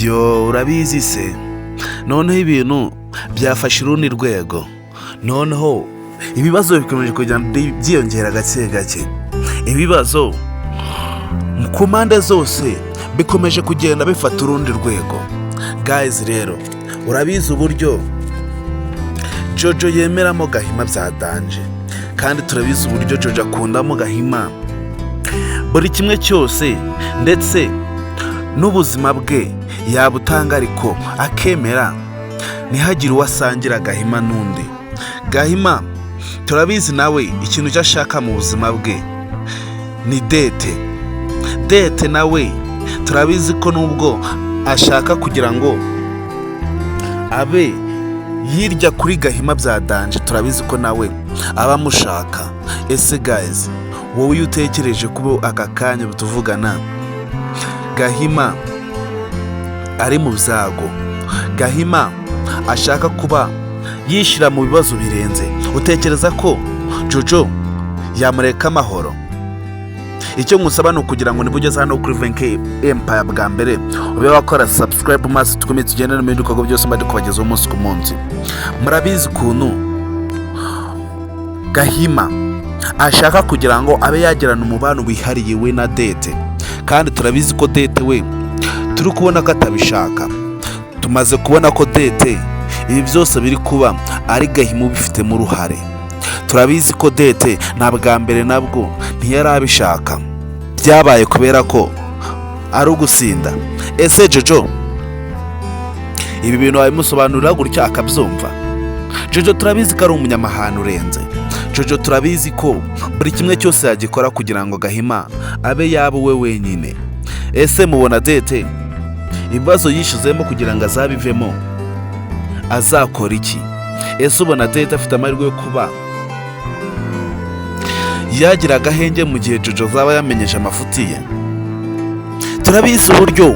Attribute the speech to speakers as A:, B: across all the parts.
A: yo urabizi se noneho ibintu byafashe urundi rwego, noneho ibibazo bikomeje kugenda byiyongera gake gake. Ibibazo ku mpande zose bikomeje kugenda bifata urundi rwego. Guys rero urabizi uburyo Jojo yemeramo Gahima bya danje, kandi turabizi uburyo Jojo akundamo Gahima buri kimwe cyose, ndetse n'ubuzima bwe yabutanga ariko akemera ntihagire uwasangira Gahima n'undi. Gahima turabizi nawe ikintu cyo ashaka mu buzima bwe ni dete nawe turabizi ko nubwo ashaka kugira ngo abe yirya kuri Gahima bya danje, turabizi ko nawe aba amushaka. Ese guys, wowe iyo utekereje kuba aka kanya tuvugana Gahima ari mu byago, Gahima ashaka kuba yishyira mu bibazo birenze, utekereza ko Jojo yamureka amahoro? Icyo musaba ni ukugira ngo nibugeze hano kuri Venke Empire bwa mbere ube wakora subscribe maze tukomeze tugendane mu bikorwa byose mbadi kubagezaho umunsi ku munsi. Murabizi ukuntu Gahima ashaka kugira ngo abe yagirana umubano wihariye we na dete, kandi turabizi ko dete we turi kubona ko atabishaka. Tumaze kubona ko dete ibi byose biri kuba ari Gahima ubifitemo uruhare. Turabizi ko dete na bwa mbere nabwo ntiyari abishaka, byabaye kubera ko ari ugusinda. Ese Jojo ibi bintu wabimusobanurira gutya akabyumva? Jojo turabizi ko ari umunyamahane urenze. Jojo turabizi ko buri kimwe cyose yagikora kugira ngo Gahima abe yaba we wenyine. Ese mubona dete ibibazo yishizemo kugira ngo azabivemo azakora iki? Ese ubona dete afite amahirwe yo kuba yagira agahenge mu gihe Jojo zaba yamenyeje amafuti ye? Turabizi uburyo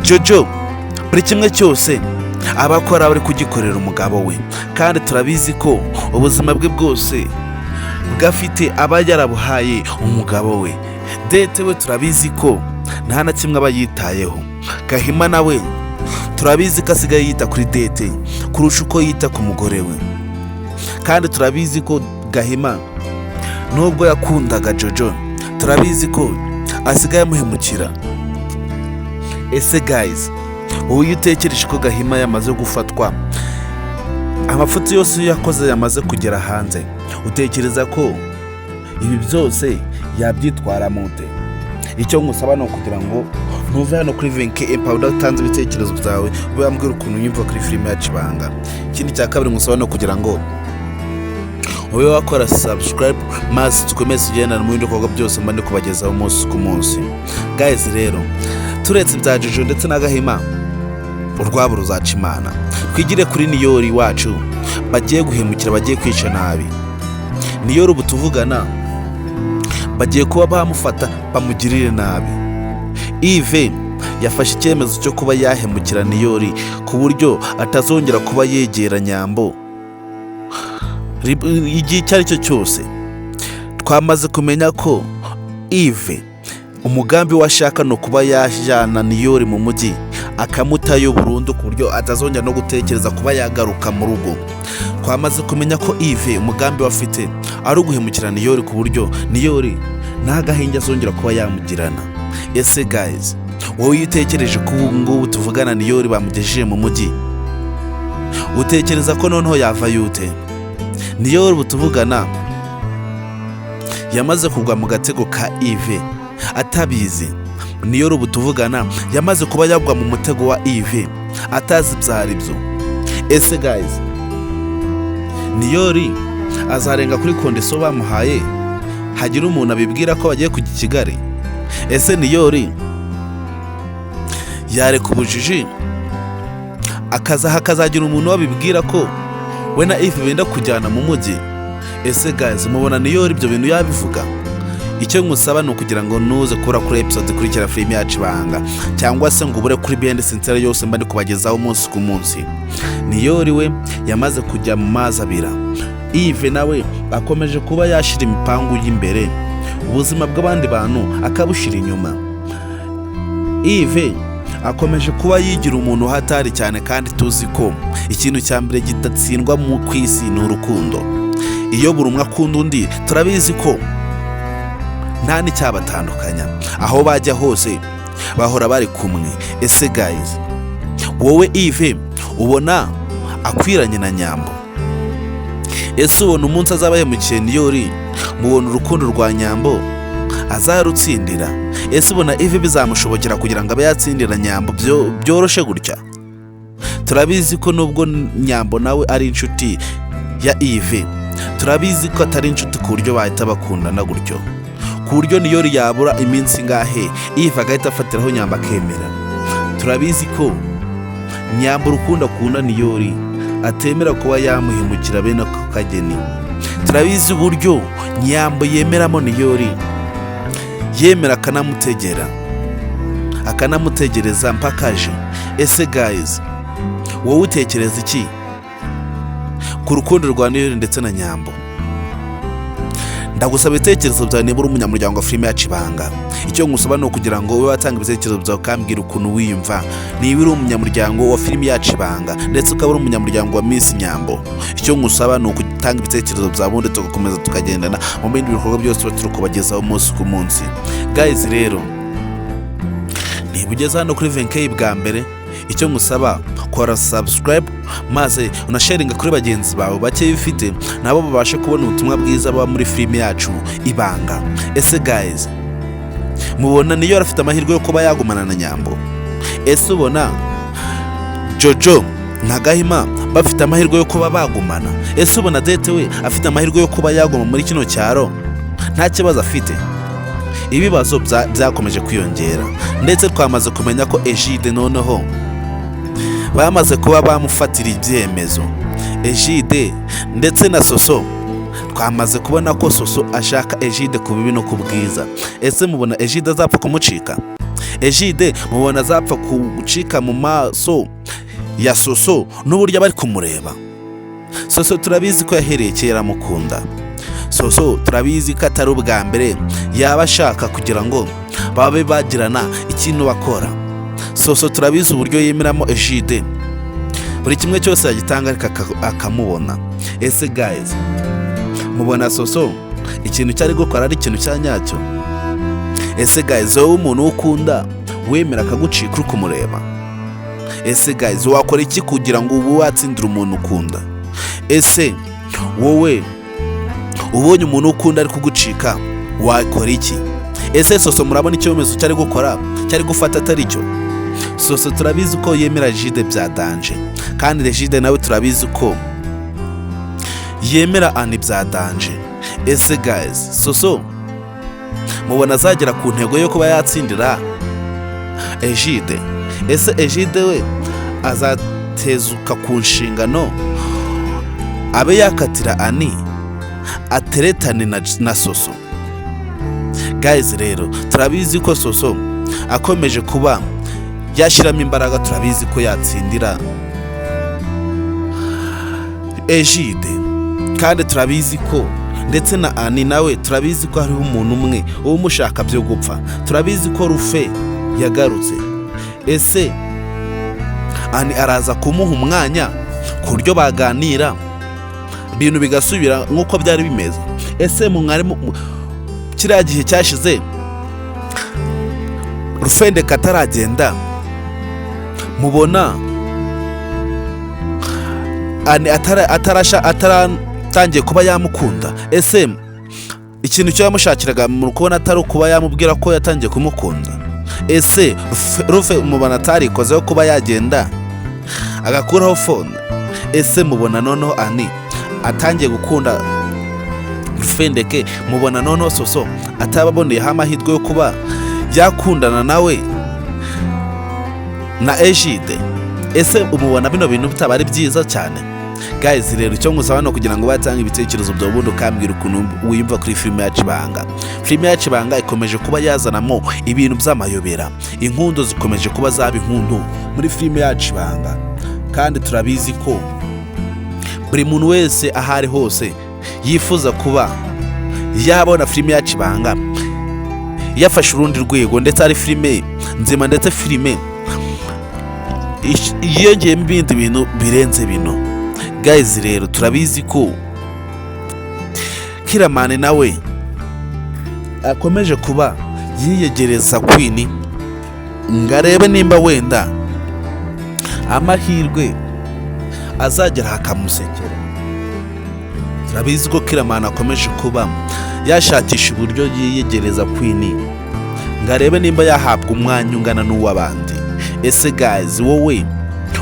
A: Jojo buri kimwe cyose abakora bari kugikorera umugabo we, kandi turabizi ko ubuzima bwe bwose bwafite aba yarabuhaye umugabo we. Dete we turabizi ko nta na kimwe aba yitayeho. Gahima nawe turabizi ko asigaye yita kuri dete kurusha uko yita ku mugore we, kandi turabizi ko Gahima nubwo yakundaga Jojo turabizi ko asigaye amuhemukira. Ese guys, wowe iyo utekereje ko Gahima yamaze gufatwa, amafuti yose yakoze yamaze kugera hanze, utekereza ko ibi byose yabyitwara mute? Icyo ngusaba no kugira ngo ntuve hano kuri Venke Empire udatanze ibitekerezo byawe, ube wambwira ukuntu unyumva kuri filime yacu Ibanga. Ikindi cya kabiri ngusaba no kugira ngo ube wakora subscribe maze tukomeze tugendane mu bikorwa byose mbandi kubagezaho umunsi ku munsi. Guys rero turetse bya Jojo ndetse na Gahima urwabo ruzaca Imana, twigire kuri Niyori wacu bagiye guhemukira, bagiye kwica nabi. Niyori ubu tuvugana bagiye kuba bamufata bamugirire nabi. Yves yafashe icyemezo cyo kuba yahemukira Niyori ku buryo atazongera kuba yegera Nyambo igihe icyo ari cyo cyose. Twamaze kumenya ko Yves umugambi washaka no kuba yajyana Niyori mu mujyi akamutayo burundu ku buryo atazongera no gutekereza kuba yagaruka mu rugo. Twamaze kumenya ko Yves umugambi wafite ari uguhemukira Niyori ku buryo Niyori nta gahinge azongera kuba yamugirana. Ese guys, wowe iyo utekereje ko ubu ngubu tuvugana Niyori bamugejeje mu mujyi, utekereza ko noneho yava yute? Niyori ubu tuvugana yamaze kugwa mu gatego ka Yves atabizi. Niyori ubu tuvugana yamaze kuba yagwa mu mutego wa Yves atazi byari byo. Ese guys, Niyori azarenga kuri kondeso bamuhaye hagira umuntu abibwira ko bagiye kujya i Kigali? Ese Niyori yareka ubujiji akazagira umuntu wabibwira ko we na Yves benda kujyana mu mujyi? Ese guys, mubona Niyori ibyo bintu yabivuga? Icyo ngusaba ni ukugira ngo nuze kura kuri episode kurikira filime yacu Ibanga, cyangwa se ngo ubure kuri behind sincere yose mbandi kubagezaho umunsi ku munsi. Niyori we yamaze kujya mu mazi abira, Yves nawe akomeje kuba yashira imipangu y'imbere, ubuzima bw'abandi bantu akabushira inyuma. Yves akomeje kuba yigira umuntu hatari cyane, kandi tuzi ko ikintu cya mbere gidatsindwa mu kwisi ni urukundo. Iyo buri umwe akunda undi, turabizi ko nta n'icyabatandukanya, aho bajya hose bahora bari kumwe. Ese guys, wowe Yves ubona akwiranye na Nyambo? Ese ubona umunsi azaba yahemukiye Niyori, mubona urukundo rwa Nyambo azarutsindira? Ese ubona Yves bizamushobokera kugira ngo abe yatsindira Nyambo byoroshe gutya? Turabizi ko nubwo Nyambo nawe ari inshuti ya Yves, turabizi ko atari inshuti ku buryo bahita bakundana gutyo, ku buryo Niyori yabura iminsi ngahe Yves agahita afatiraho Nyambo akemera. Turabizi ko Nyambo urukundo akunda Niyori atemera kuba yamuhemukira bene ako kageni. Turabizi uburyo Nyambo yemeramo Niyori, yemera akanamutegereza mpaka aje. Ese guys, wowe utekereza iki ku rukundo rwa Niyori ndetse na Nyambo? Ndagusaba ibitekerezo byawe niba uri umunyamuryango wa filime yacu Ibanga. Icyo ngusaba ni ukugira ngo ube watanga ibitekerezo byawe ukambwira ukuntu wiyumva niba uri umunyamuryango wa filime yacu Ibanga ndetse ukaba uri umunyamuryango wa Miss Nyambo. Icyo ngusaba ni ukutanga ibitekerezo byawe ubundi tugakomeza tukagendana mu bindi bikorwa byose turi kubagezaho umunsi ku munsi. Guys, rero niba ugeze hano kuri 20K bwa mbere, icyo ngusaba kora subscribe maze unasharinga kuri bagenzi bawe bake bifite nabo babashe kubona ubutumwa bwiza baba muri filime yacu Ibanga. Ese guys, mubona Niyori afite amahirwe yo kuba yagumana na Nyambo? Ese ubona Jojo na Gahima bafite amahirwe yo kuba bagumana? Ese ubona Dete we afite amahirwe yo kuba yaguma muri kino cyaro nta kibazo afite? Ibibazo byakomeje kwiyongera, ndetse twamaze kumenya ko Egide noneho bamaze kuba bamufatira ibyemezo. Egide ndetse na Soso, twamaze kubona ko Soso ashaka Egide ku bibi no ku bwiza. Ese mubona Egide azapfa kumucika? Egide mubona azapfa gucika mu maso ya Soso n'uburyo bari kumureba? Soso turabizi ko yahereye kera mukunda. Soso turabizi ko atari ubwa mbere yaba ashaka kugira ngo babe bagirana ikintu bakora. Soso turabizi uburyo yemeramo Egide, buri kimwe cyose yagitanga akamubona. Ese guys, mubona Soso ikintu cyari gukora ari ikintu cya nyacyo? Ese guys, wowe umuntu ukunda wemera akagucika uri kumureba? Ese guys, wakora iki kugira ngo ube watsindira umuntu ukunda? Ese wowe ubonye umuntu ukunda ari kugucika wakora iki? Ese Soso murabona icyo mezo cyari gukora cyari gufata atari cyo? Soso turabizi ko yemera Egide bya danje, kandi Egide nawe turabizi ko yemera Ani bya danje. Ese guys, Soso mubona azagera ku ntego yo kuba yatsindira Egide? Ese Egide we azatezuka ku nshingano abe yakatira Ani ateretane na Soso? Guys, rero turabizi ko Soso akomeje kuba yashyiramo imbaraga, turabizi ko yatsindira Egide, kandi turabizi ko ndetse na Ani nawe turabizi ko hariho umuntu umwe umushaka byo gupfa. Turabizi ko Rufe yagarutse. Ese Ani araza kumuha umwanya ku buryo baganira ibintu bigasubira nk'uko byari bimeze? Ese mwarimu kiriya gihe cyashize Rufende kataragenda, mubona Ani ataratangiye kuba yamukunda? Ese ikintu cyo yamushakiraga mu kubona atari kuba yamubwira ko yatangiye kumukunda? Ese Rufe mubona atarikozeho kuba yagenda agakuraho phone? Ese mubona noneho Ani atangiye gukunda Rufendeke? Mubona noneho Soso atababonyeho amahirwe yo kuba yakundana nawe na Egide? Ese umubona bino bintu bitaba ari byiza cyane? Guys, rero icyo ngusaba no kugira ngo batange ibitekerezo byo bundi ukambwira ukuntu wiyumva kuri filime yacu Ibanga. Filime yacu Ibanga ikomeje kuba yazanamo ibintu by'amayobera, inkundo zikomeje kuba zaba inkundo muri filime yacu Ibanga, kandi turabizi ko buri muntu wese ahari hose yifuza kuba yabona filime yacu Ibanga yafashe urundi rwego, ndetse ari filime nzima, ndetse filime yiyongeyemo ibindi bintu birenze bino. Guys rero turabizi ko Kiramani nawe akomeje kuba yiyegereza Queen ngo arebe nimba wenda amahirwe azagera hakamusekera. Turabizi ko Kiramani akomeje kuba yashakisha uburyo yiyegereza Queen ngo arebe nimba yahabwa umwanya ungana n'uw'abandi. Ese guys wowe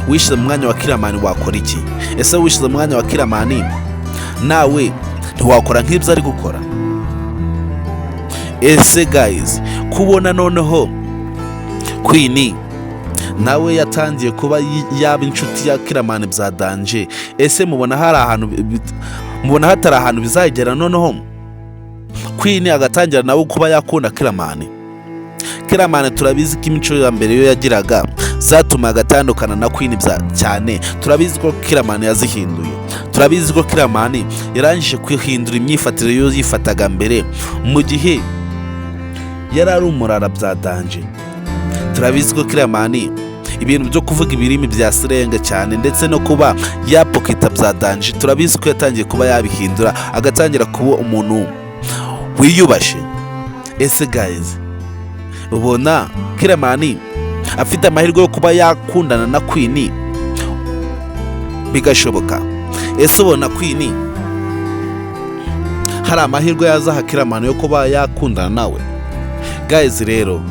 A: wishize mu mwanya wa Kiramani wakora iki? Ese wishize mu mwanya wa Kiramani nawe ntiwakora nk'ibyo ari gukora? Ese guys kubona noneho Queen nawe yatangiye kuba yaba inshuti ya Kiramani bya danje, ese mubona hatari ahantu bizagera noneho Queen agatangira nawe kuba yakunda Kiramani? Kiramani turabizi ko imico ya mbere yo yagiraga zatuma agatandukana na Queen cyane. Turabizi ko Kiramani yazihinduye. Turabizi ko Kiramani yarangije kwihindura imyifatire yo yifataga mbere mu gihe yari ari umurara bya danje. Turabizi ko Kiramani ibintu byo kuvuga ibirimi bya sirenge cyane ndetse no kuba yapokita bya danje, turabizi ko yatangiye kuba yabihindura agatangira kuba umuntu wiyubashe. Ese guys ubona Kiramani afite amahirwe yo kuba yakundana na Queen bigashoboka? Ese ubona Queen hari amahirwe yazaha Kiramani yo kuba yakundana nawe? Guys rero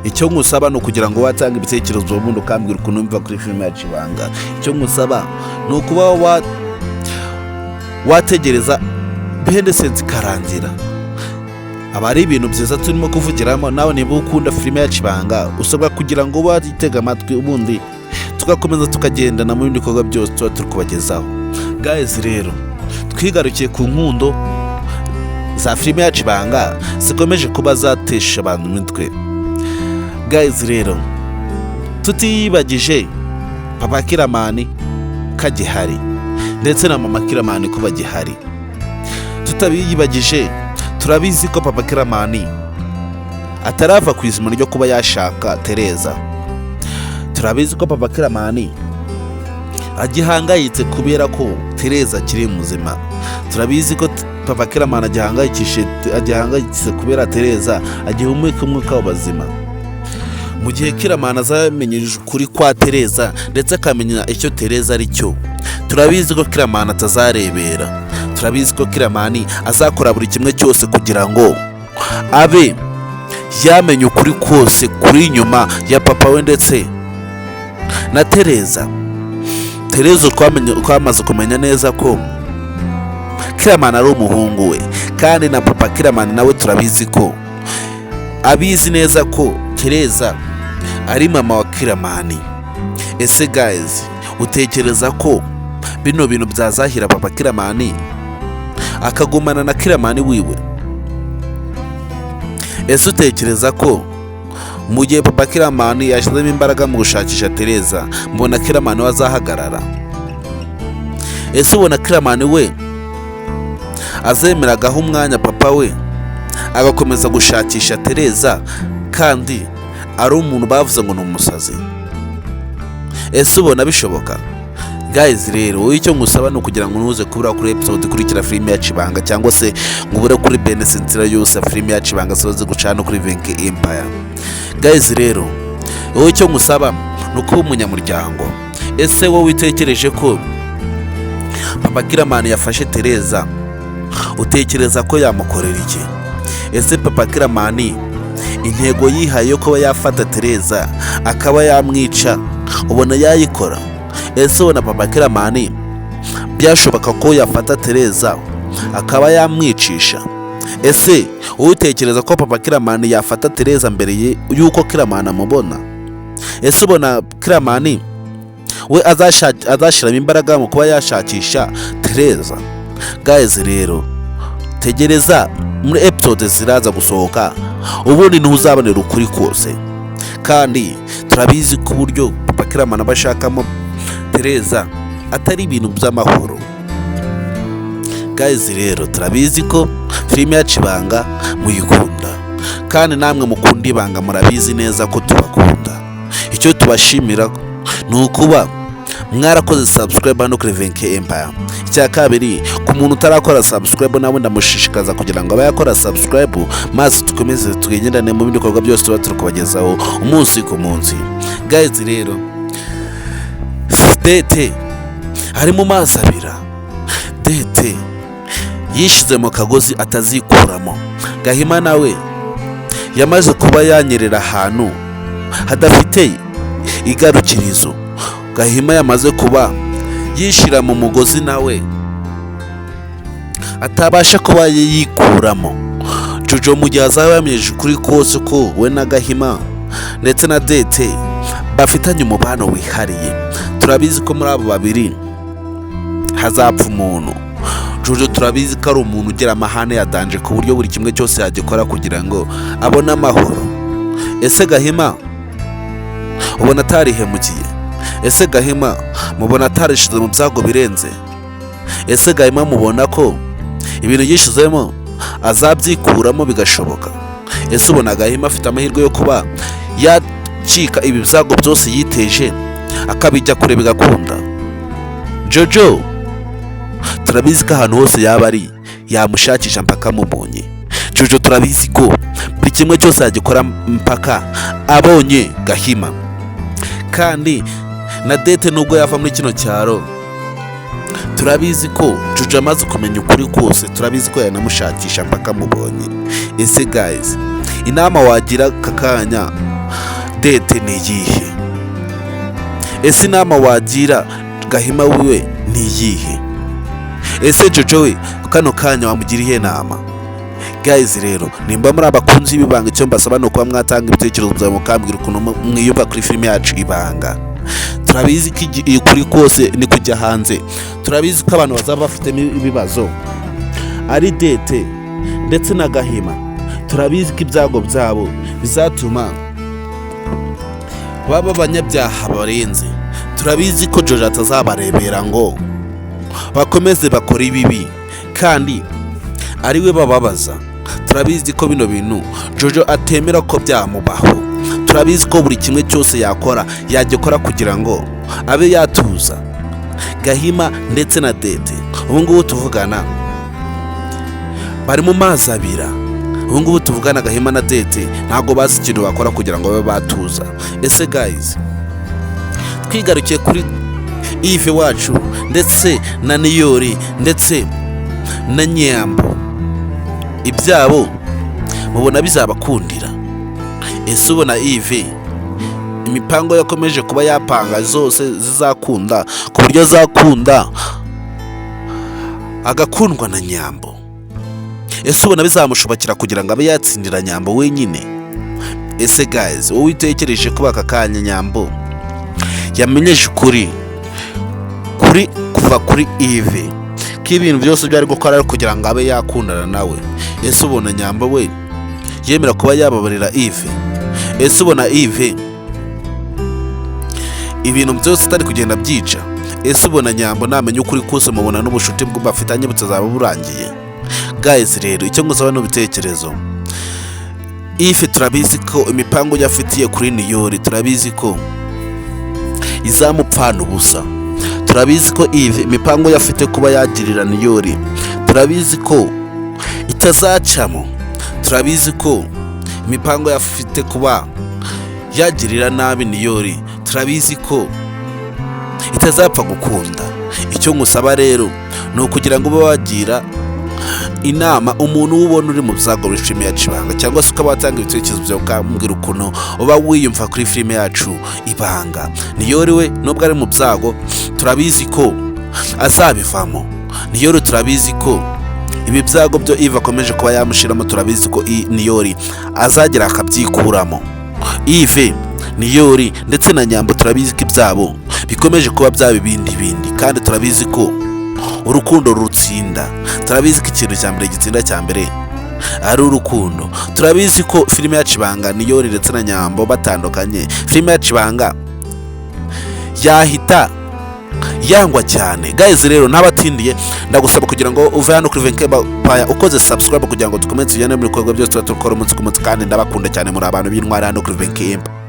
A: icyo ngusaba no kugira ngo watange ibitekerezo ubundi ukambwira ukuntu umva kuri filime yacu Ibanga. Icyo ngusaba ni ukuba wategereza behind scenes karangira. Aba ari ibintu byiza turimo kuvugiramo. Nawe niba ukunda filime yacu Ibanga usabwa kugira ngo watega amatwi ubundi tugakomeza tukagendana mu bindi bikorwa byose tuba turi kubagezaho. Guys rero twigarukiye ku nkundo za filime yacu Ibanga zikomeje kuba zatesha abantu imitwe. Guys rero tutiyibagije papa Kiramani kagihari ndetse na mama Kiramani kuba gihari. Tutabiyibagije turabizi ko papa Kiramani atarava ku izima ryo kuba yashaka Tereza. Turabizi ko papa Kiramani agihangayitse kubera ko Tereza akiri muzima. Turabizi ko papa Kiramani agihangayitse kubera Tereza agihumeka umwuka w'abazima. Mu gihe Kiramani azamenyeje ukuri kwa Tereza ndetse akamenya icyo Tereza ari cyo, turabizi ko Kiramani atazarebera. Turabizi ko Kiramani azakora buri kimwe cyose kugira ngo abe yamenye ukuri kose kuri nyuma ya papa we ndetse na Tereza. Tereza twamaze kumenya neza ko Kiramani ari umuhungu we, kandi na papa Kiramani nawe turabizi ko abizi neza ko Tereza ari mama wa Kiramani. Ese guys utekereza ko bino bintu byazahira papa Kiramani akagumana na Kiramani wiwe? Ese utekereza ko mu gihe papa Kiramani yashyizemo imbaraga mu gushakisha Tereza mbona Kiramani wazahagarara? Ese ubona Kiramani we azemeragaho umwanya papa we agakomeza gushakisha Tereza kandi ari umuntu bavuze ngo ni umusazi? Ese ubona bishoboka? Guys rero icyo ngusaba no kugira ngo nuze kubura kuri episode kurikira filime yacu Ibanga cyangwa se ngubure kuri benesentira yose filime yacu Ibanga soze gucana kuri Venke Empire. Guys rero icyo ngusaba no kuba umunyamuryango. Ese wowe witekereje ko papa Kiramani yafashe Tereza, utekereza ko yamukorera iki? Ese papa Kiramani intego yihaye yo kuba yafata Tereza akaba yamwica ubona yayikora? Ese ubona papa Kiramani byashoboka ko yafata Tereza akaba yamwicisha? Ese utekereza ko papa Kiramani yafata Tereza mbere yuko Kiramani amubona? Ese ubona Kiramani we azashiramo imbaraga mu kuba yashakisha Tereza? Guys rero tegereza muri episode ziraza gusohoka ubundi ntuzabonera ukuri kose, kandi turabizi ku buryo papa Kiramani abashakamo Tereza atari ibintu by'amahoro. Guys rero turabizi ko filime yacu Ibanga muyikunda, kandi namwe mukunda Ibanga murabizi neza ko tubakunda. Icyo tubashimira ni ukuba mwarakoze subscribe hano kuri Venke Empire. Icya kabiri, ku muntu utarakora subscribe nawe ndamushishikaza kugira ngo abayakora subscribe maze tukomeze tugendane mu bindi bikorwa byose tuba turi kubagezaho umunsi ku munsi. Guys, rero Dete ari mu mazi abira. Dete yishize mu kagozi atazikuramo. Gahima nawe yamaze kuba yanyerera ahantu hadafite igarukirizo. Gahima yamaze kuba yishira mu mugozi nawe atabasha kuba yikuramo. Jojo mu gihe azaba yamenyeje kuri kose ko we na Gahima ndetse na Dete bafitanye umubano wihariye. Turabizi ko muri abo babiri hazapfa umuntu. Jojo turabizi ko ari umuntu ugira amahane yadanje ku buryo buri kimwe cyose yagikora kugira ngo abone amahoro. Ese Gahima ubona atarihemukiye? Ese Gahima mubona atarishize mu byago birenze? Ese Gahima mubona ko ibintu yishizemo azabyikuramo bigashoboka? Ese ubona Gahima afite amahirwe yo kuba yacika ibi byago byose yiteje akabijya kure bigakunda? Jojo turabizi ko ahantu hose yaba ari yamushakisha mpaka mubonye. Jojo turabizi ko buri kimwe cyose yagikora mpaka abonye Gahima. Kandi na Dete nubwo yava muri kino cyaro turabizi ko Jojo amaze kumenya ukuri kose. Turabizi ko yanamushakisha mpaka mubonye. Ese guys, inama wagira kakanya Dete ni iyihe? Ese inama wagira Gahima wiwe ni iyihe? Ese Jojo we kano kanya wamugiriye inama? Guys, rero nimba muri abakunzi b'Ibanga, icyo mbasaba no kuba mwatanga ibitekerezo byawe mukambwira ukuntu mwiyumva kuri filime yacu Ibanga. Turabizi ko kuri kose ni kujya hanze. Turabizi ko abantu bazaba bafite ibibazo ari Dete ndetse na Gahima. Turabizi ko ibyago byabo bizatuma baba abanyabyaha barenze. Turabizi ko Jojo atazabarebera ngo bakomeze bakora ibibi kandi Ariwe bababaza. Turabizi ko bino bintu Jojo atemera ko byamubaho. Turabizi ko buri kimwe cyose yakora yagikora kugira ngo abe yatuza. Gahima ndetse na Dete ubu ngubu tuvugana bari mu mazi abira. Ubu ngubu tuvugana Gahima na Dete ntago bazi ikintu bakora kugira ngo babe batuza. Ese guys, twigarukiye kuri Yves wacu ndetse na Niyori ndetse na Nyambo, ibyabo mubona bizabakundira? Ese ubona Yves imipango yakomeje kuba yapanga zose zizakunda ku buryo zakunda agakundwa na Nyambo? Ese ubona bizamushobokera kugira ngo abe yatsindira Nyambo wenyine? Ese guys, wowe witekereje kuba aka kanya Nyambo yamenyeje ukuri kuva kuri Yves ko ibintu byose byari gukora kugira ngo abe yakundana nawe? Ese ubona Nyambo we yemera kuba yababarira Yves? Ese ubona Yves ibintu byose atari kugenda byica? Ese ubona Nyambo namenya ukuri kose mubona n'ubushuti bwo bafitanye butazaba burangiye? Guys, rero icyo ngusaba n'ubitekerezo. Yves turabizi ko imipango yafitiye kuri Niyori, turabizi ko izamupfana ubusa. Turabizi ko Yves imipango yafite kuba yagirira Niyori, turabizi ko itazacamo. Turabizi ko imipango yafite kuba yagirira nabi Niyori, turabizi ko itazapfa gukunda. Icyo ngusaba rero ni ukugira ngo ube wagira inama umuntu ubona uri mu byago muri filime yacu Ibanga, cyangwa se ukaba watanga ibitekerezo byawe ukambwira ukuntu uba wiyumva kuri filime yacu Ibanga. Niyori we nubwo ari mu byago turabizi ko azabivamo. Niyori turabizi ko ibi byago byo Yves akomeje kuba yamushiramo, turabizi ko Niyori azagera akabyikuramo. Yves, Niyori ndetse na Nyambo turabizi ko ibyabo bikomeje kuba byaba ibindi kandi turabizi ko urukundo rutsinda. Turabizi ko ikintu cya mbere gitsinda cya mbere ari urukundo. Turabizi ko filime yacu Ibanga Niyori ndetse na Nyambo batandukanye, filime yacu Ibanga yahita yangwa cyane. Guys, rero ntabatindiye ndagusaba kugira ngo uve hano kuri Venke Empire ukoze subscribe kugira ngo dukomeze tujyane mu bikorwa byose tuba dukora umunsi ku munsi, kandi ndabakunda cyane muri abantu b'intwari hano kuri Venke Empire.